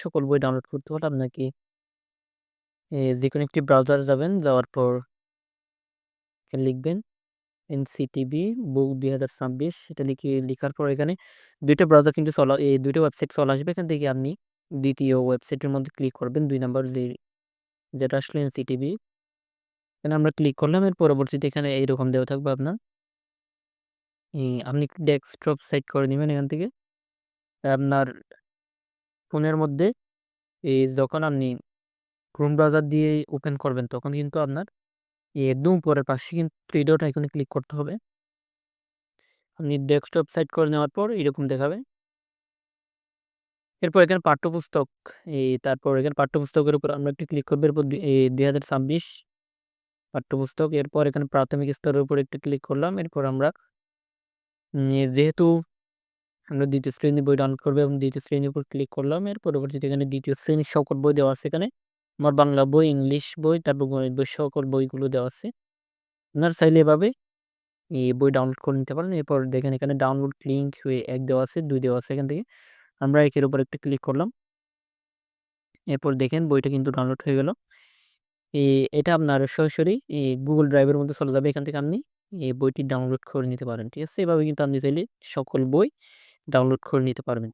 সকল বই ডাউনলোড করতে হলে আপনাকে যে কোনো একটি ব্রাউজার যাবেন, যাওয়ার পর লিখবেন এনসিটিবি বুক 2026 এটা লিখার পর এখানে দুইটা ব্রাউজার কিন্তু এই দুইটা ওয়েবসাইট চলে আসবে। এখান থেকে আপনি দ্বিতীয় ওয়েবসাইটের মধ্যে ক্লিক করবেন, 2 নাম্বার যেটা আসলে এনসিটিবি। এখানে আমরা ক্লিক করলাম, এর পরবর্তীতে এখানে এইরকম দেওয়া থাকবে আপনার। আপনি ডেস্কটপ সেট করে নেবেন এখান থেকে। আপনার ফোনের মধ্যে যখন আপনি ক্রোম ব্রাউজার দিয়ে ওপেন করবেন তখন কিন্তু আপনার একদম উপরের পাশে কিন্তু থ্রি ডট আইকনে ক্লিক করতে হবে। আপনি ডেস্কটপ সেট করে নেওয়ার পর এরকম দেখাবে। এরপর এখানে পাঠ্যপুস্তক, তারপর এখানে পাঠ্যপুস্তকের উপর আমরা একটু ক্লিক করবো। এরপর 2026 পাঠ্যপুস্তক। এরপর এখানে প্রাথমিক স্তরের উপর একটু ক্লিক করলাম। এরপর আমরা যেহেতু আমরা দ্বিতীয় শ্রেণীর বই ডাউনলোড করবো এবং দ্বিতীয় শ্রেণীর উপর ক্লিক করলাম। এর পরবর্তীতে এখানে দ্বিতীয় শ্রেণীর সকল বই দেওয়া আছে। এখানে আমার বাংলা বই, ইংলিশ বই, তারপর গণিত বই, সকল বইগুলো দেওয়া আছে। আপনারা চাইলে এভাবে এই বই ডাউনলোড করে নিতে পারেন। এরপর দেখেন এখানে ডাউনলোড লিঙ্ক এক দেওয়া আছে, 2 দেওয়া আছে। এখান থেকে আমরা একের উপর একটু ক্লিক করলাম। এরপর দেখেন বইটা কিন্তু ডাউনলোড হয়ে গেল। এটা আপনার সরাসরি গুগল ড্রাইভের মধ্যে চলে যাবে। এখান থেকে আপনি এই বইটি ডাউনলোড করে নিতে পারেন। ঠিক আছে, এভাবে কিন্তু আপনি চাইলে সকল বই ডাউনলোড করে নিতে পারবেন।